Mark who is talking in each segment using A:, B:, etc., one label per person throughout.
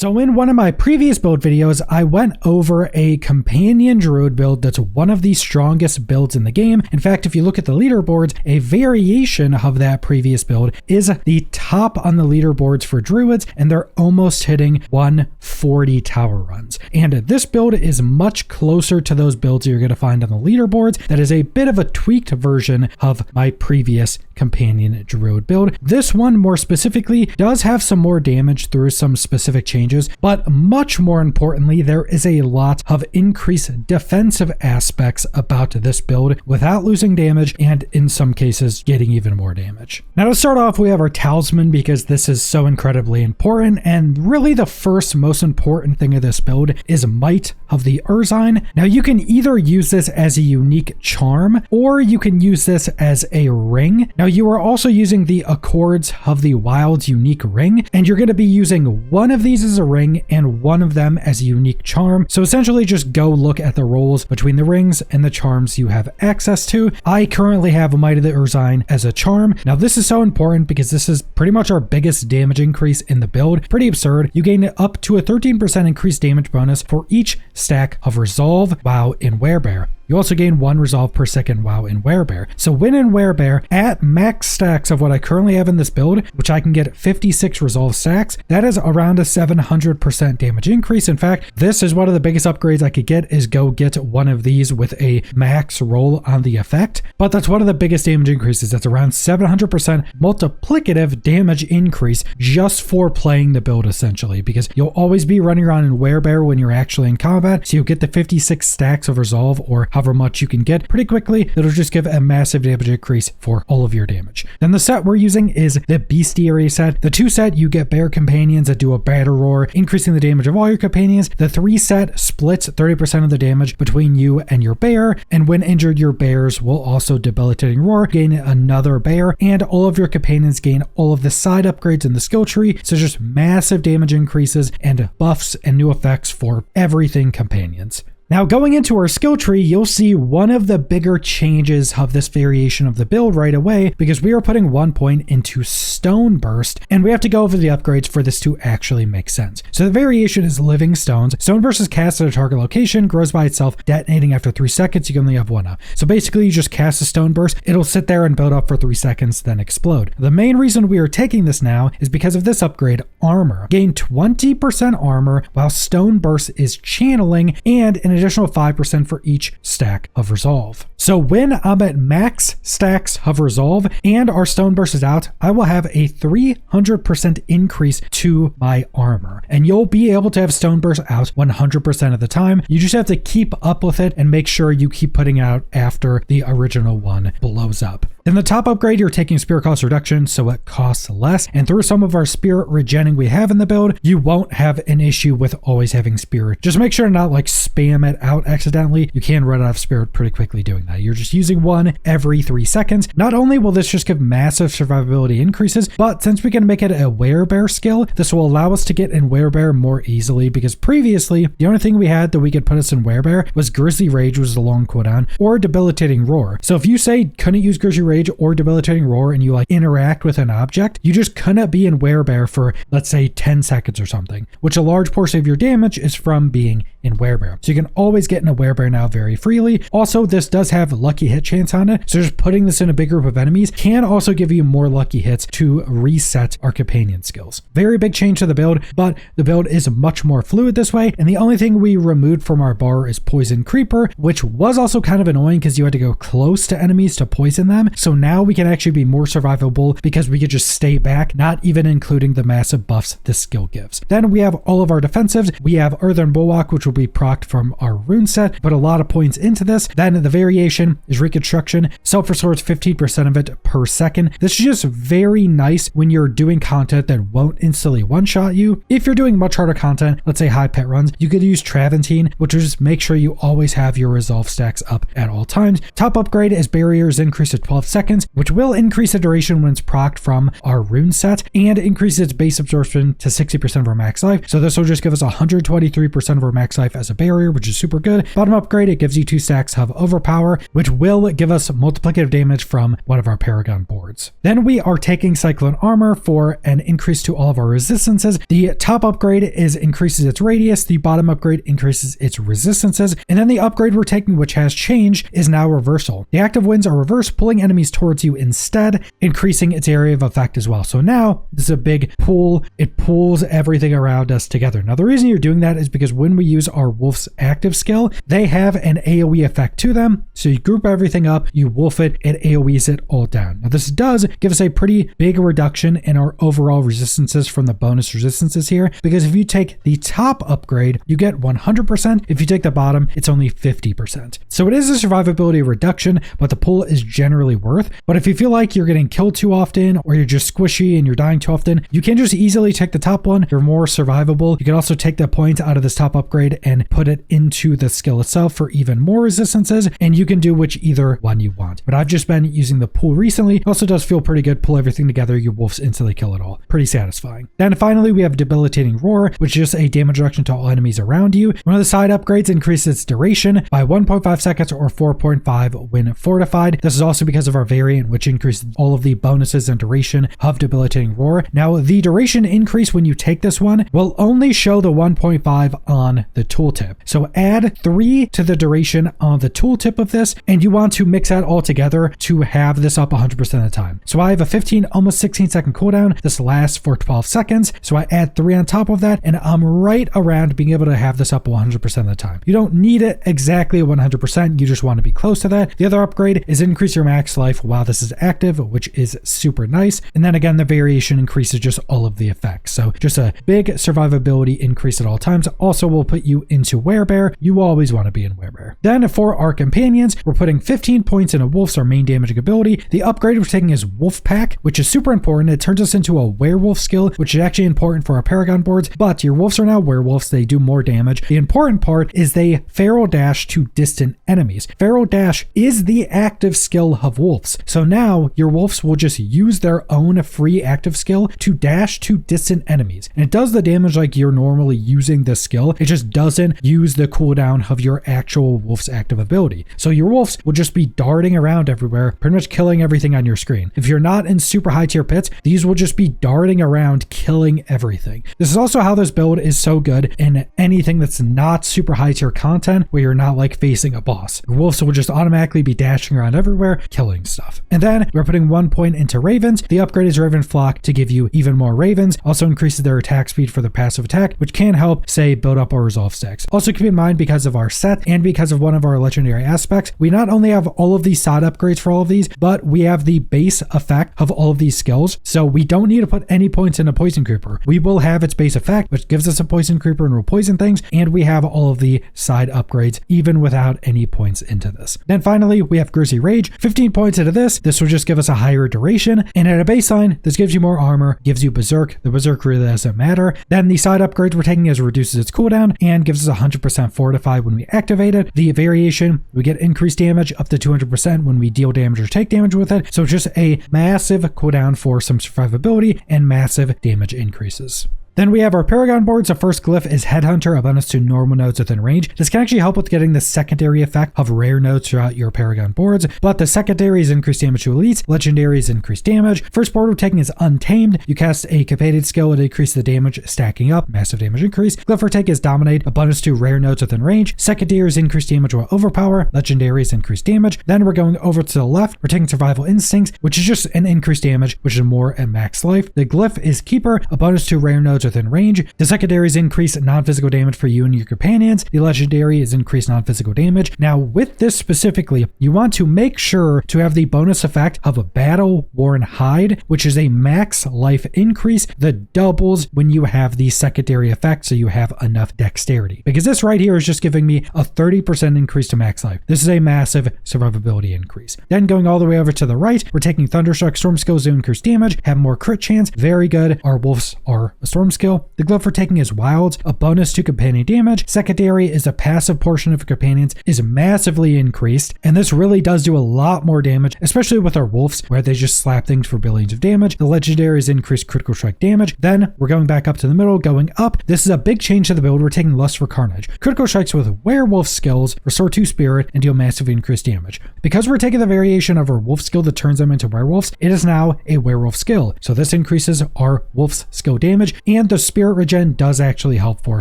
A: So in one of my previous build videos, I went over a companion druid build that's one of the strongest builds in the game. In fact, if you look at the leaderboards, a variation of that previous build is the top on the leaderboards for druids, and they're almost hitting 140 tower runs. And this build is much closer to those builds you're going to find on the leaderboards. That is a bit of a tweaked version of my previous companion druid build. This one more specifically does have some more damage through some specific changes, but much more importantly, there is a lot of increased defensive aspects about this build without losing damage, and in some cases getting even more damage. Now to start off, we have our Talisman because this is so incredibly important, and really the first most important thing of this build is Might of the Urzine. Now you can either use this as a unique charm, or you can use this as a ring. Now you are also using the Accords of the Wild's unique ring, and you're going to be using one of these as a ring and one of them as a unique charm. So essentially just go look at the roles between the rings and the charms you have access to. I currently have Might of the Urzine as a charm. Now this is so important because this is pretty much our biggest damage increase in the build. Pretty absurd. You gain up to a 13% increased damage bonus for each stack of Resolve while in Werebear. You also gain 1 resolve per second while in Werebear. So when in Werebear, at max stacks of what I currently have in this build, which I can get 56 resolve stacks, that is around a 700% damage increase. In fact, this is one of the biggest upgrades I could get, is go get one of these with a max roll on the effect. But that's one of the biggest damage increases. That's around 700% multiplicative damage increase just for playing the build essentially, because you'll always be running around in Werebear when you're actually in combat. So you'll get the 56 stacks of resolve, or however much you can get pretty quickly. It'll just give a massive damage increase for all of your damage. Then the set we're using is the Bestiary set. The 2 set, you get bear companions that do a battle roar, increasing the damage of all your companions. The 3 set splits 30% of the damage between you and your bear, and when injured, your bears will also debilitating roar, gain another bear, and all of your companions gain all of the side upgrades in the skill tree. So just massive damage increases and buffs and new effects for everything companions. Now going into our skill tree, you'll see one of the bigger changes of this variation of the build right away, because we are putting 1 point into Stone Burst, and we have to go over the upgrades for this to actually make sense. So the variation is Living Stones. Stone Burst is cast at a target location, grows by itself, detonating after 3 seconds. You can only have 1 up. So basically you just cast a Stone Burst, it'll sit there and build up for 3 seconds, then explode. The main reason we are taking this now is because of this upgrade, Armor. Gain 20% armor while Stone Burst is channeling, and an additional 5% for each stack of Resolve. So when I'm at max stacks of Resolve and our Stone Burst is out, I will have a 300% increase to my armor. And you'll be able to have Stone Burst out 100% of the time. You just have to keep up with it and make sure you keep putting it out after the original one blows up. In the top upgrade, you're taking spirit cost reduction, so it costs less. And through some of our spirit regenning we have in the build, you won't have an issue with always having spirit. Just make sure to not like spam it out accidentally. You can run out of spirit pretty quickly doing that. You're just using 1 every 3 seconds. Not only will this just give massive survivability increases, but since we can make it a Werebear skill, this will allow us to get in Werebear more easily, because previously the only thing we had that we could put us in Werebear was Grizzly Rage, which was a long cooldown, or Debilitating Roar. So if you say couldn't use Grizzly Rage or Debilitating Roar and you like interact with an object, you just couldn't be in Werebear for, let's say, 10 seconds or something, which a large portion of your damage is from being in Werebear. So you can always get in a Werebear now very freely. Also, this does have lucky hit chance on it, so just putting this in a big group of enemies can also give you more lucky hits to reset our companion skills. Very big change to the build, but the build is much more fluid this way, and the only thing we removed from our bar is Poison Creeper, which was also kind of annoying because you had to go close to enemies to poison them. So now we can actually be more survivable because we could just stay back, not even including the massive buffs this skill gives. Then we have all of our defensives. We have Earthen Bulwark, which will be procced from our rune set, but a lot of points into this. Then the variation is Reconstruction. Self-restores 15% of it per second. This is just very nice when you're doing content that won't instantly one-shot you. If you're doing much harder content, let's say high pet runs, you could use Traventine, which will just make sure you always have your resolve stacks up at all times. Top upgrade is Barriers increased to 12 seconds, which will increase the duration when it's procced from our rune set, and increase its base absorption to 60% of our max life. So this will just give us 123% of our max life as a barrier, which is super good. Bottom upgrade, it gives you 2 stacks of overpower, which will give us multiplicative damage from one of our Paragon boards. Then we are taking Cyclone Armor for an increase to all of our resistances. The top upgrade increases its radius, the bottom upgrade increases its resistances, and then the upgrade we're taking, which has changed, is now reversal. The active winds are reversed, pulling enemies towards you instead, increasing its area of effect as well. So now this is a big pull. It pulls everything around us together. Now the reason you're doing that is because when we use our Wolf's active skill, they have an AoE effect to them. So you group everything up, you wolf it, it AoEs it all down. Now this does give us a pretty big reduction in our overall resistances from the bonus resistances here, because if you take the top upgrade, you get 100%. If you take the bottom, it's only 50%. So it is a survivability reduction, but the pull is generally worth. But if you feel like you're getting killed too often, or you're just squishy and you're dying too often, you can just easily take the top one. You're more survivable. You can also take the points out of this top upgrade and put it into the skill itself for even more resistances, and you can do which either one you want. But I've just been using the pull recently. It also does feel pretty good. Pull everything together, your wolves instantly kill it all. Pretty satisfying. Then finally, we have Debilitating Roar, which is just a damage reduction to all enemies around you. One of the side upgrades increases its duration by 1.5 seconds or 4.5 when fortified. This is also because of our variant, which increases all of the bonuses and duration of Debilitating Roar. Now, the duration increase when you take this one will only show the 1.5 on the tooltip. So add 3 to the duration on the tooltip of this, and you want to mix that all together to have this up 100% of the time. So I have a 15, almost 16 second cooldown. This lasts for 12 seconds. So I add 3 on top of that, and I'm right around being able to have this up 100% of the time. You don't need it exactly 100%. You just want to be close to that. The other upgrade is increase your max life while this is active, which is super nice. And then again, the variation increases just all of the effects. So just a big survivability increase at all times. Also will put you into Werebear. You always want to be in Werebear. Then for our companions, we're putting 15 points into Wolf's, our main damaging ability. The upgrade we're taking is Wolf Pack, which is super important. It turns us into a werewolf skill, which is actually important for our Paragon boards, but your wolves are now werewolves. They do more damage. The important part is they feral dash to distant enemies. Feral dash is the active skill of wolves. So now your wolves will just use their own free active skill to dash to distant enemies. And it does the damage like you're normally using the skill. It just doesn't use the cooldown of your actual wolf's active ability. So your wolves will just be darting around everywhere, pretty much killing everything on your screen. If you're not in super high tier pits, these will just be darting around, killing everything. This is also how this build is so good in anything that's not super high tier content, where you're not like facing a boss. Your wolves will just automatically be dashing around everywhere, killing stuff. And then we're putting 1 point into Ravens. The upgrade is Raven Flock to give you even more Ravens. Also increases their attack speed for the passive attack, which can help, say, build up our resolve stacks. Also keep in mind, because of our set and because of one of our legendary aspects, we not only have all of these side upgrades for all of these, but we have the base effect of all of these skills. So we don't need to put any points into Poison Creeper. We will have its base effect, which gives us a Poison Creeper and will poison things, and we have all of the side upgrades even without any points into this. Then finally, we have Grisly Rage. 15 points into this. This will just give us a higher duration, and at a baseline, this gives you more armor, gives you Berserk. The Berserk really doesn't matter. Then the side upgrades we're taking is reduces its cooldown and gives us 100% fortify when we activate it. The variation, we get increased damage up to 200% when we deal damage or take damage with it. So just a massive cooldown for some survivability and massive damage increases. Then we have our Paragon boards. The first glyph is Headhunter, a bonus to normal nodes within range. This can actually help with getting the secondary effect of rare nodes throughout your Paragon boards, but the secondary is increased damage to elites, legendary is increased damage. First board we're taking is Untamed. You cast a completed skill to increase the damage stacking up, massive damage increase. Glyph we're taking is Dominate, a bonus to rare nodes within range. Secondary is increased damage while overpower, legendary is increased damage. Then we're going over to the left, we're taking Survival Instincts, which is just an increased damage, which is more at max life. The glyph is Keeper, a bonus to rare nodes within range. The secondary is increased non-physical damage for you and your companions. The legendary is increased non-physical damage. Now with this specifically, you want to make sure to have the bonus effect of a Battle-Worn Hide, which is a max life increase that doubles when you have the secondary effect, so you have enough dexterity. Because this right here is just giving me a 30% increase to max life. This is a massive survivability increase. Then going all the way over to the right, we're taking Thunderstruck. Storm skills do increase damage, have more crit chance. Very good. Our wolves are a storm storm skill. The glove for taking is wilds, a bonus to companion damage. Secondary is a passive portion of companions is massively increased, and this really does do a lot more damage, especially with our wolves where they just slap things for billions of damage. The legendary is increased critical strike damage. Then we're going back up to the middle, going up. This is a big change to the build. We're taking Lust for Carnage. Critical strikes with werewolf skills restore 2 spirit and deal massively increased damage. Because we're taking the variation of our wolf skill that turns them into werewolves, it is now a werewolf skill. So this increases our wolf's skill damage, and the spirit regen does actually help for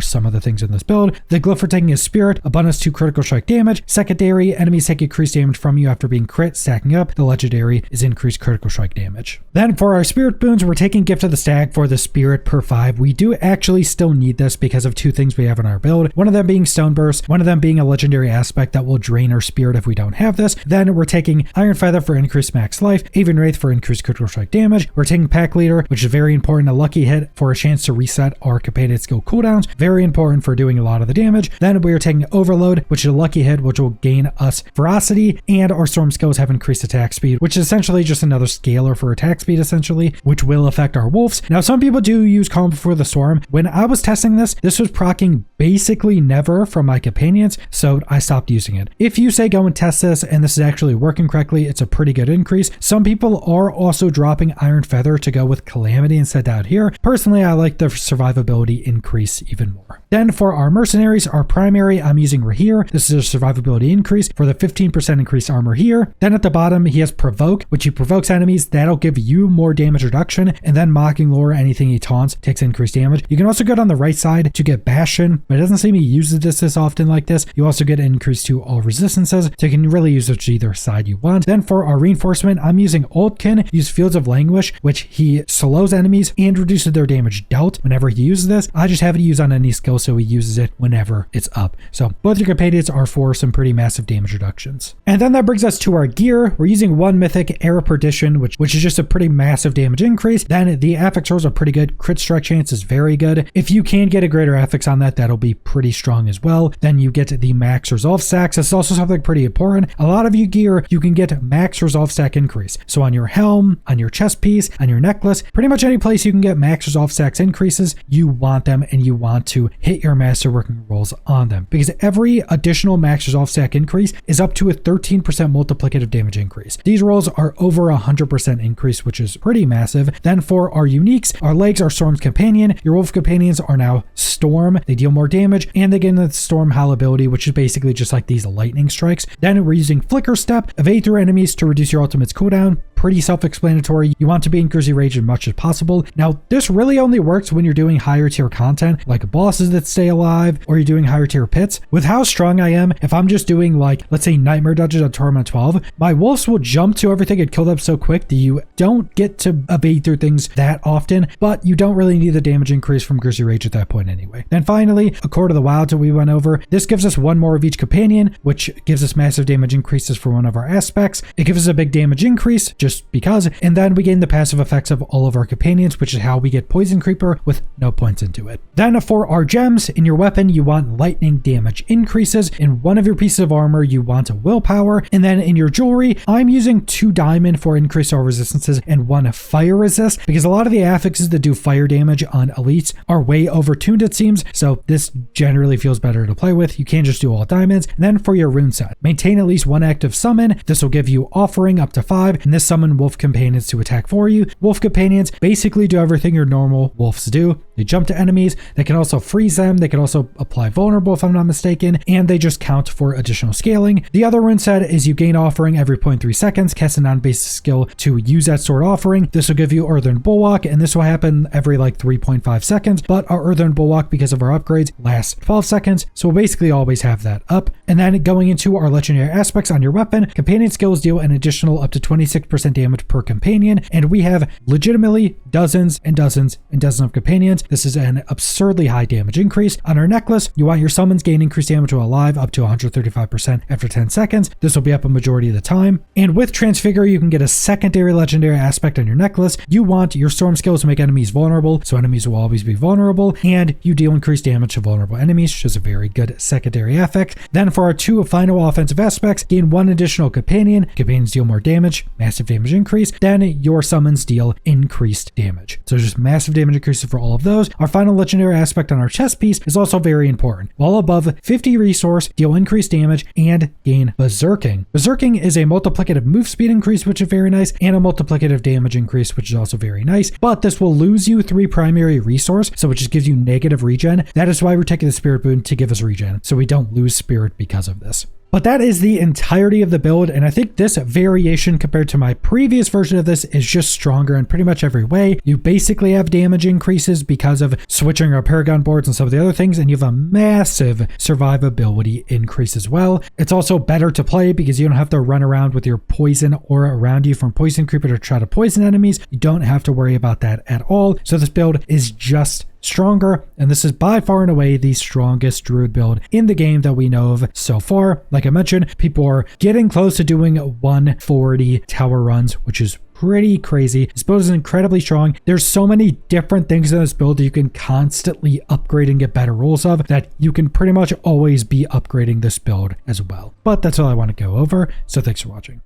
A: some of the things in this build. The glyph for taking is spirit, a bonus to critical strike damage. Secondary, enemies take increased damage from you after being crit, stacking up. The legendary is increased critical strike damage. Then for our spirit boons, we're taking Gift of the Stag for the spirit per 5. We do actually still need this because of 2 things we have in our build. One of them being Stone Burst, one of them being a legendary aspect that will drain our spirit if we don't have this. Then we're taking Iron Feather for increased max life, Aven Wraith for increased critical strike damage. We're taking Pack Leader, which is very important, a lucky hit for a chance to reset our companion skill cooldowns. Very important for doing a lot of the damage. Then we are taking Overload, which is a lucky hit, which will gain us ferocity, and our storm skills have increased attack speed, which is essentially just another scaler for attack speed, essentially, which will affect our wolves. Now, some people do use Calm Before the Storm. When I was testing this was proccing basically never from my companions, so I stopped using it. If you say go and test this and this is actually working correctly, it's a pretty good increase. Some people are also dropping Iron Feather to go with Calamity instead down here. Personally, I like the survivability increase even more. Then for our mercenaries, our primary, I'm using Rahir. This is a survivability increase for the 15% increased armor here. Then at the bottom, he has Provoke, which he provokes enemies. That'll give you more damage reduction. And then Mocking Lure, anything he taunts takes increased damage. You can also go down the right side to get Bastion, but it doesn't seem he uses this often like this. You also get an increase to all resistances, so you can really use which either side you want. Then for our reinforcement, I'm using Oldkin. Use Fields of Languish, which he slows enemies and reduces their damage dealt whenever he uses this. I just have it used on any skill, so he uses it whenever it's up. So both your companions are for some pretty massive damage reductions. And then that brings us to our gear. We're using 1 mythic, Air of Perdition, which is just a pretty massive damage increase. Then the affix rolls are pretty good. Crit strike chance is very good. If you can get a greater affix on that, that'll be pretty strong as well. Then you get the max resolve stacks. This is also something pretty important. A lot of you gear, you can get max resolve stack increase. So on your helm, on your chest piece, on your necklace, pretty much any place you can get max resolve stacks increases, you want them and you want to hit your master working rolls on them, because every additional max resolve stack increase is up to a 13% multiplicative damage increase. These rolls are over 100% increase, which is pretty massive. Then for our uniques, our legs are Storm's Companion. Your wolf companions are now Storm. They deal more damage and they get the Storm Howl ability, which is basically just like these lightning strikes. Then we're using Flicker Step, evade through enemies to reduce your ultimate's cooldown. Pretty self-explanatory. You want to be in Grizzly Rage as much as possible. Now, this really only works when you're doing higher tier content, like bosses that stay alive, or you're doing higher tier pits. With how strong I am, if I'm just doing like, let's say Nightmare Dungeons on Torment 12, my wolves will jump to everything and kill them so quick that you don't get to evade through things that often, but you don't really need the damage increase from Grizzly Rage at that point anyway. Then finally, Accord of the Wilds that we went over. This gives us 1 more of each companion, which gives us massive damage increases for one of our aspects. It gives us a big damage increase, just because, and then we gain the passive effects of all of our companions, which is how we get Poison Creeper with no points into it. Then for our gems, in your weapon, you want lightning damage increases. In one of your pieces of armor, you want a willpower. And then in your jewelry, I'm using 2 diamond for increased all resistances and 1 fire resist, because a lot of the affixes that do fire damage on elites are way overtuned, it seems. So this generally feels better to play with. You can't just do all diamonds. And then for your rune set, maintain at least 1 active summon. This will give you offering up to 5, and this summon wolf companions to attack for you. Wolf companions basically do everything your normal wolves do. They jump to enemies. They can also freeze them. They can also apply vulnerable, if I'm not mistaken, and they just count for additional scaling. The other rune set is you gain offering every 0.3 seconds. Cast a non-basic skill to use that sword offering. This will give you Earthen Bulwark, and this will happen every like 3.5 seconds, but our Earthen Bulwark, because of our upgrades, lasts 12 seconds, so we'll basically always have that up. And then going into our legendary aspects on your weapon, companion skills deal an additional up to 26% damage per companion, and we have legitimately dozens and dozens and dozens of companions. This is an absurdly high damage increase. On our necklace, you want your summons gain increased damage to alive up to 135% after 10 seconds. This will be up a majority of the time. And with Transfigure, you can get a secondary legendary aspect on your necklace. You want your storm skills to make enemies vulnerable, so enemies will always be vulnerable, and you deal increased damage to vulnerable enemies, which is a very good secondary affect. Then for our 2 final offensive aspects, gain 1 additional companion. Companions deal more damage damage increase, then your summons deal increased damage. So just massive damage increases for all of those. Our final legendary aspect on our chest piece is also very important. While above 50 resource, deal increased damage and gain berserking. Berserking is a multiplicative move speed increase, which is very nice, and a multiplicative damage increase, which is also very nice, but this will lose you 3 primary resource, so it just gives you negative regen. That is why we're taking the spirit boon to give us regen, so we don't lose spirit because of this. But that is the entirety of the build, and I think this variation compared to my previous version of this is just stronger in pretty much every way. You basically have damage increases because of switching our Paragon Boards and some of the other things, and you have a massive survivability increase as well. It's also better to play because you don't have to run around with your poison aura around you from Poison Creeper to try to poison enemies. You don't have to worry about that at all. So this build is just stronger, and this is by far and away the strongest Druid build in the game that we know of so far. Like I mentioned, people are getting close to doing 140 tower runs, which is pretty crazy. This build is incredibly strong. There's so many different things in this build that you can constantly upgrade and get better rules of that you can pretty much always be upgrading this build as well. But that's all I want to go over, so thanks for watching.